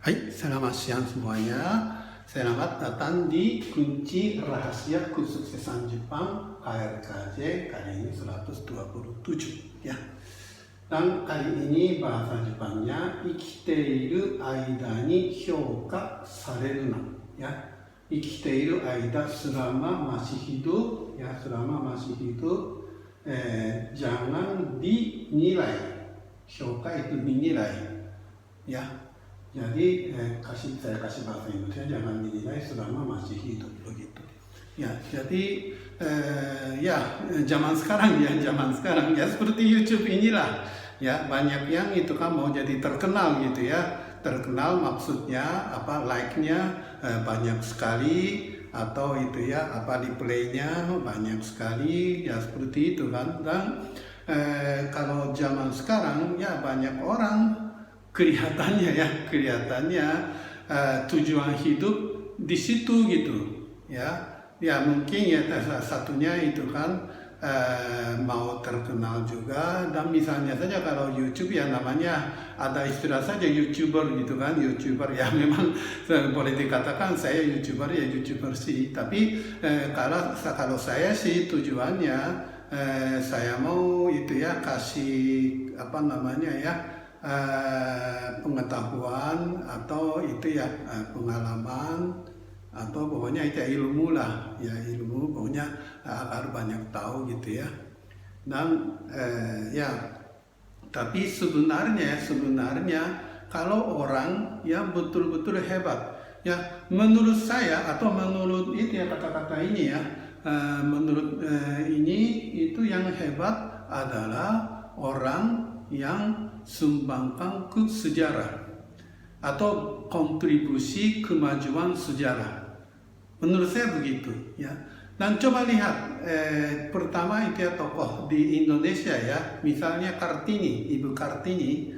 Hai, selamat siang semuanya. Selamat datang di Kunci Rahasia Kesuksesan Jepang KRKJ kali ini 127 ya. Dan kali ini bahasa Jepangnya ikiteiru aida ni hyouka sareru na ya. Ikiteiru aida selama masih hidup ya, selama masih hidup jangan dinilai. Hyouka itu dinilai ya. Jadi saya kasih bahasa Indonesia, jangan dinilai selama masih hidup begitu. Ya, jadi zaman sekarang ya seperti YouTube inilah ya, banyak yang itu kan mau jadi terkenal gitu ya. Terkenal maksudnya apa, like-nya banyak sekali, atau itu ya apa, di play-nya banyak sekali ya, seperti itu kan. Dan kalau zaman sekarang ya banyak orang kelihatannya tujuan hidup di situ gitu ya mungkin ya salah satunya itu kan mau terkenal juga. Dan misalnya saja kalau YouTube ya namanya ada istilah saja YouTuber gitu kan, YouTuber ya memang boleh dikatakan saya YouTuber ya YouTuber sih, tapi kalau saya sih tujuannya saya mau itu ya kasih apa namanya ya, pengetahuan atau itu ya pengalaman, atau pokoknya itu ilmu lah ya, ilmu pokoknya agar banyak tahu gitu ya. Dan ya tapi sebenarnya kalau orang yang betul-betul hebat ya, menurut saya atau menurut itu ya kata-kata ini ya, menurut ini itu yang hebat adalah orang yang sumbangkan ke sejarah atau kontribusi kemajuan sejarah. Menurut saya begitu ya. Dan coba lihat pertama itu ya tokoh di Indonesia ya, misalnya Kartini, Ibu Kartini.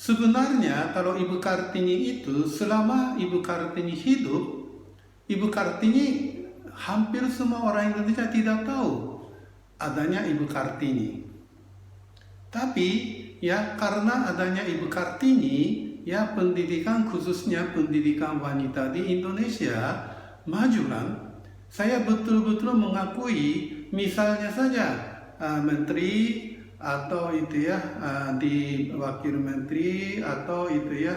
Sebenarnya kalau Ibu Kartini itu, selama Ibu Kartini hidup, Ibu Kartini hampir semua orang Indonesia tidak tahu adanya Ibu Kartini. Tapi ya karena adanya Ibu Kartini ya, pendidikan khususnya pendidikan wanita di Indonesia maju kan. Saya betul-betul mengakui, misalnya saja menteri atau itu ya di wakil menteri atau itu ya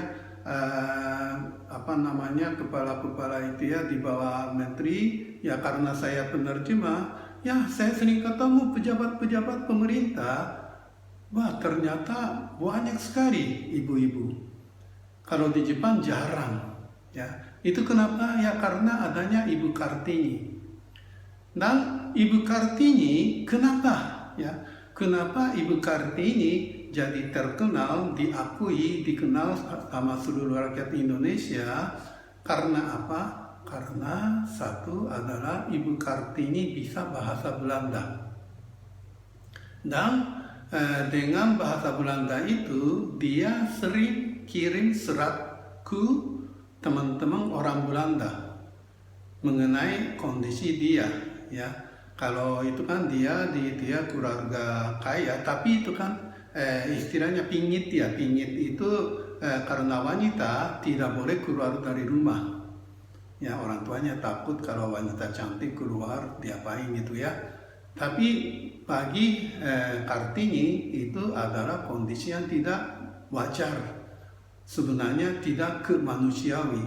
apa namanya kepala-kepala itu ya di bawah menteri ya, karena saya penerjemah ya, saya sering ketemu pejabat-pejabat pemerintah. Wah, ternyata banyak sekali ibu-ibu. Kalau di Jepang jarang ya. Itu kenapa ya, karena adanya Ibu Kartini. Dan Ibu Kartini kenapa ya, kenapa Ibu Kartini jadi terkenal, diakui, dikenal sama seluruh rakyat Indonesia? Karena apa? Karena satu adalah Ibu Kartini bisa bahasa Belanda. Dan dengan bahasa Belanda itu dia sering kirim serat ke teman-teman orang Belanda mengenai kondisi dia ya. Kalau itu kan dia keluarga kaya, tapi itu kan istilahnya pingit ya. Pingit itu karena wanita tidak boleh keluar dari rumah ya, orang tuanya takut kalau wanita cantik keluar diapain gitu ya. Tapi bagi Kartini itu adalah kondisi yang tidak wajar, sebenarnya tidak kemanusiawi.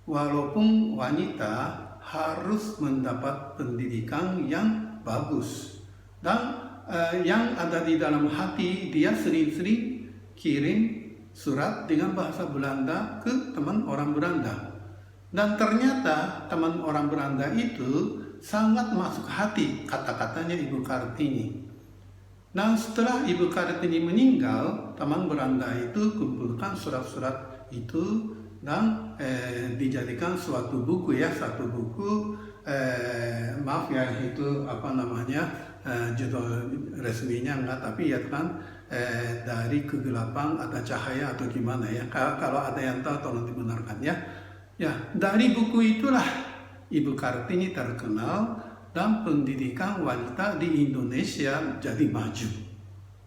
Walaupun wanita harus mendapat pendidikan yang bagus, dan yang ada di dalam hati dia sering-sering kirim surat dengan bahasa Belanda ke teman orang Belanda. Dan ternyata teman orang Belanda itu sangat masuk hati kata-katanya Ibu Kartini. Nah, setelah Ibu Kartini meninggal, teman Belanda itu kumpulkan surat-surat itu dan dijadikan suatu buku ya, satu buku maaf ya itu apa namanya judul resminya enggak, tapi ya kan dari kegelapan ada cahaya atau gimana ya. Kalau ada yang tahu tolong dibenarkan ya. Ya, dari buku itulah Ibu Kartini terkenal dan pendidikan wanita di Indonesia jadi maju.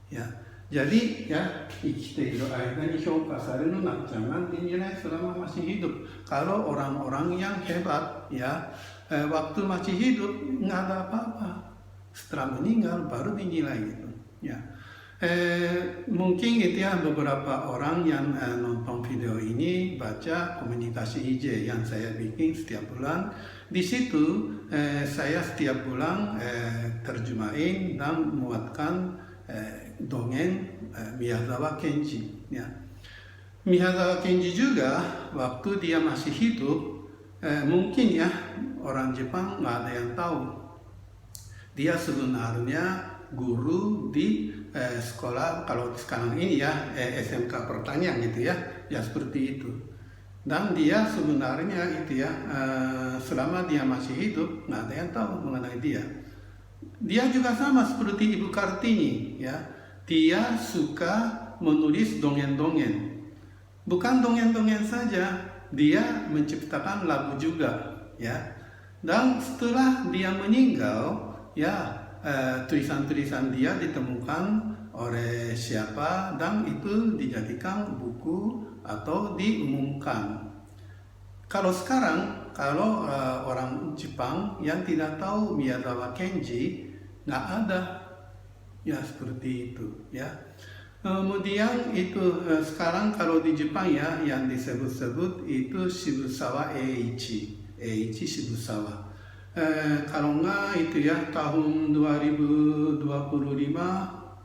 Ya, Jadi ya, 生きている間に評価されるのはjangan dinilai selama masih hidup. Kalau orang-orang yang hebat ya, waktu masih hidup nggak ada apa-apa. Setelah meninggal baru dinilai gitu. Ya, mungkin itu ya beberapa orang yang nonton video ini baca komunikasi IJ yang saya bikin setiap bulan. Di situ saya setiap bulan terjemahin dan muatkan dongeng Miyazawa Kenji. Ya. Miyazawa Kenji juga waktu dia masih hidup, mungkin ya orang Jepang nggak ada yang tahu. Dia sebenarnya guru di sekolah, kalau sekarang ini ya SMK Pertanian gitu ya, ya seperti itu. Dan dia sebenarnya itu ya selama dia masih hidup nggak ada yang tahu mengenai dia. Dia juga sama seperti Ibu Kartini ya. Dia suka menulis dongeng-dongeng. Bukan dongeng-dongeng saja, dia menciptakan lagu juga ya. Dan setelah dia meninggal ya, tulisan-tulisan dia ditemukan oleh siapa dan itu dijadikan buku atau diumumkan. Kalau sekarang, kalau orang Jepang yang tidak tahu Miyazawa Kenji, nggak ada. Ya seperti itu ya. Kemudian itu sekarang kalau di Jepang ya yang disebut-sebut itu Shibusawa Eiichi Shibusawa. Kalau nggak itu ya tahun 2025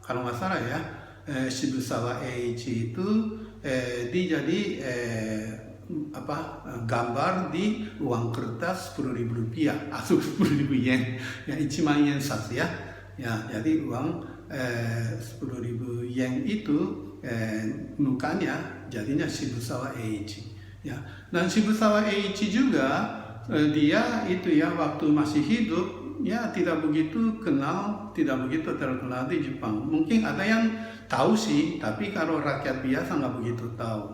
kalau nggak salah ya, Shibusawa Eiichi itu dijadi gambar di uang kertas 10.000 rupiah, 10.000 yen, ya 1 man yen satsu ya. Ya, jadi uang 10.000 yen itu mukanya jadinya Shibusawa Eiichi. Ya, dan Shibusawa Eiichi juga dia itu ya waktu masih hidup ya tidak begitu terkenal di Jepang. Mungkin ada yang tahu sih, tapi kalau rakyat biasa nggak begitu tahu.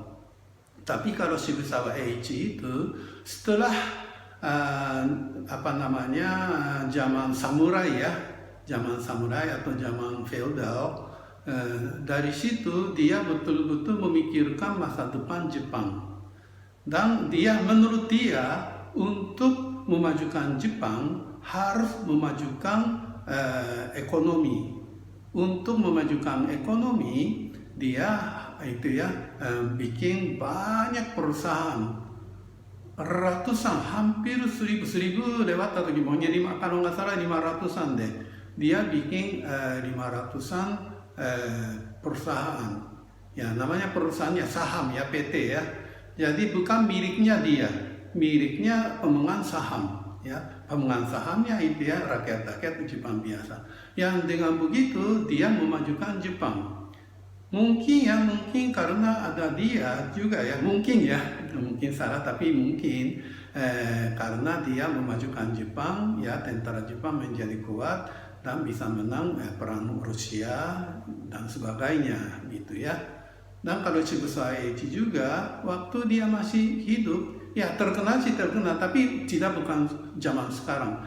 Tapi kalau Shibusawa Eiichi itu setelah zaman samurai atau zaman feodal, dari situ dia betul-betul memikirkan masa depan Jepang. Dan menurut dia untuk memajukan Jepang harus memajukan ekonomi. Untuk memajukan ekonomi dia itu ya bikin banyak perusahaan, ratusan, hampir 1000 lewat atau gimana, kalau nggak salah 500-an deh. Dia bikin 500-an perusahaan. Ya namanya perusahaannya saham ya, PT ya. Jadi bukan miliknya dia, miliknya pemegang saham. Ya, pemegang sahamnya itu ya rakyat Jepang biasa. Yang dengan begitu dia memajukan Jepang. Mungkin karena ada dia juga ya, mungkin salah tapi mungkin karena dia memajukan Jepang ya, tentara Jepang menjadi kuat dan bisa menang perang Rusia dan sebagainya gitu ya. Dan kalau Shibusawa Eiichi juga waktu dia masih hidup ya terkenal, tapi bukan zaman sekarang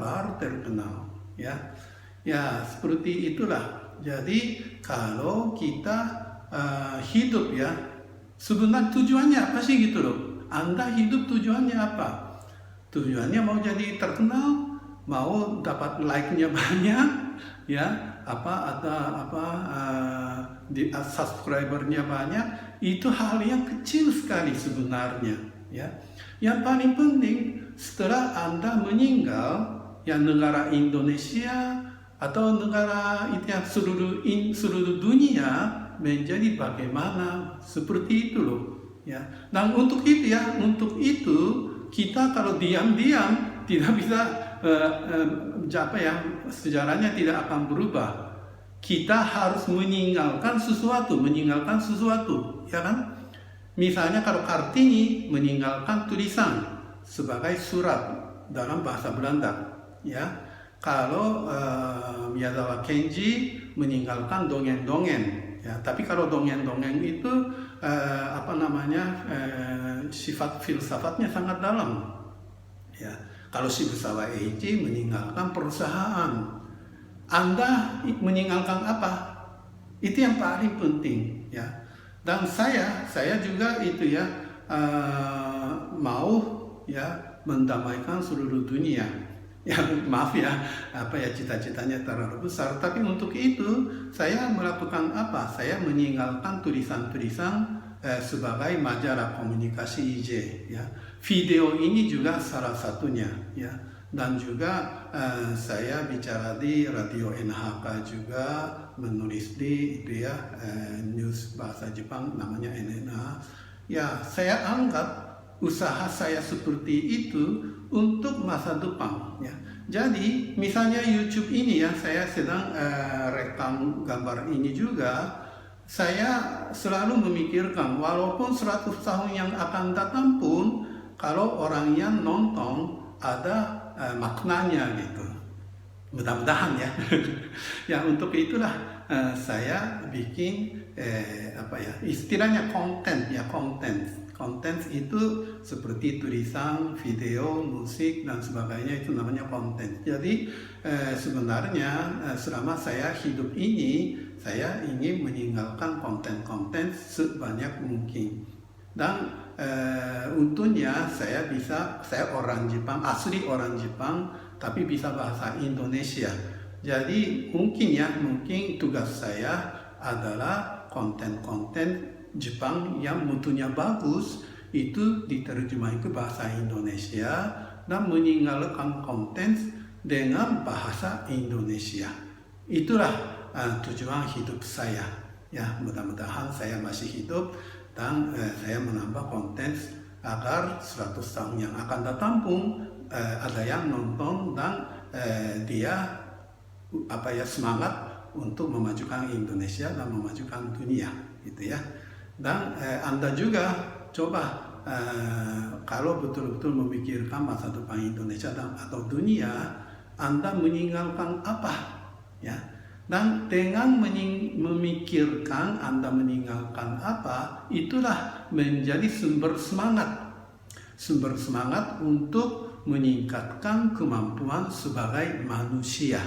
baru terkenal ya. Ya seperti itulah. Jadi kalau kita hidup ya, sebenarnya tujuannya apa sih gitu loh? Anda hidup tujuannya apa? Tujuannya mau jadi terkenal, mau dapat like-nya banyak, ya di subscriber-nya banyak, itu hal yang kecil sekali sebenarnya. Ya, yang paling penting setelah Anda meninggal, ya negara Indonesia atau negara itu yang seluruh dunia menjadi bagaimana, seperti itu loh ya. Dan untuk itu kita kalau diam-diam tidak bisa sejarahnya tidak akan berubah. Kita harus meninggalkan sesuatu ya kan. Misalnya kalau Kartini meninggalkan tulisan sebagai surat dalam bahasa Belanda ya. Kalau Miyazawa Kenji meninggalkan dongeng-dongeng ya, tapi kalau dongeng-dongeng itu sifat filsafatnya sangat dalam ya. Kalau Shibusawa Eiichi meninggalkan perusahaan. Anda meninggalkan apa? Itu yang paling penting ya. Dan saya juga itu ya mau ya mendamaikan seluruh dunia. Ya maaf ya, apa ya cita-citanya terlalu besar. Tapi untuk itu saya melakukan apa? Saya meninggalkan tulisan-tulisan sebagai majalah komunikasi IJ. Ya, video ini juga salah satunya. Ya, dan juga saya bicara di radio NHK juga, menulis di itu ya news bahasa Jepang namanya NNA. Ya, saya anggap usaha saya seperti itu untuk masa depan ya. Jadi misalnya YouTube ini ya, saya sedang rekam gambar ini juga, saya selalu memikirkan walaupun 100 tahun yang akan datang pun kalau orang yang nonton ada maknanya gitu. Mudah-mudahan ya. Ya untuk itulah saya bikin apa ya istilahnya konten ya, konten itu seperti tulisan, video, musik dan sebagainya, itu namanya konten. Jadi sebenarnya selama saya hidup ini saya ingin meninggalkan konten-konten sebanyak mungkin. Dan untungnya saya orang Jepang, asli orang Jepang, tapi bisa bahasa Indonesia. Jadi mungkin tugas saya adalah konten-konten Jepang yang mutunya bagus itu diterjemahkan ke bahasa Indonesia dan meninggalkan konten dengan bahasa Indonesia. Itulah tujuan hidup saya. Ya, mudah-mudahan saya masih hidup dan saya menambah konten agar 100 tahun yang akan datang pun ada yang nonton dan dia semangat untuk memajukan Indonesia dan memajukan dunia gitu ya. Dan Anda juga coba kalau betul-betul memikirkan masa depan Indonesia atau dunia, Anda meninggalkan apa ya. Dan dengan memikirkan Anda meninggalkan apa, itulah menjadi sumber semangat untuk meningkatkan kemampuan sebagai manusia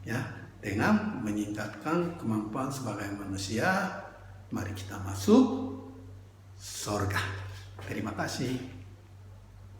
ya. Dengan meningkatkan kemampuan sebagai manusia, mari kita masuk surga. Terima kasih.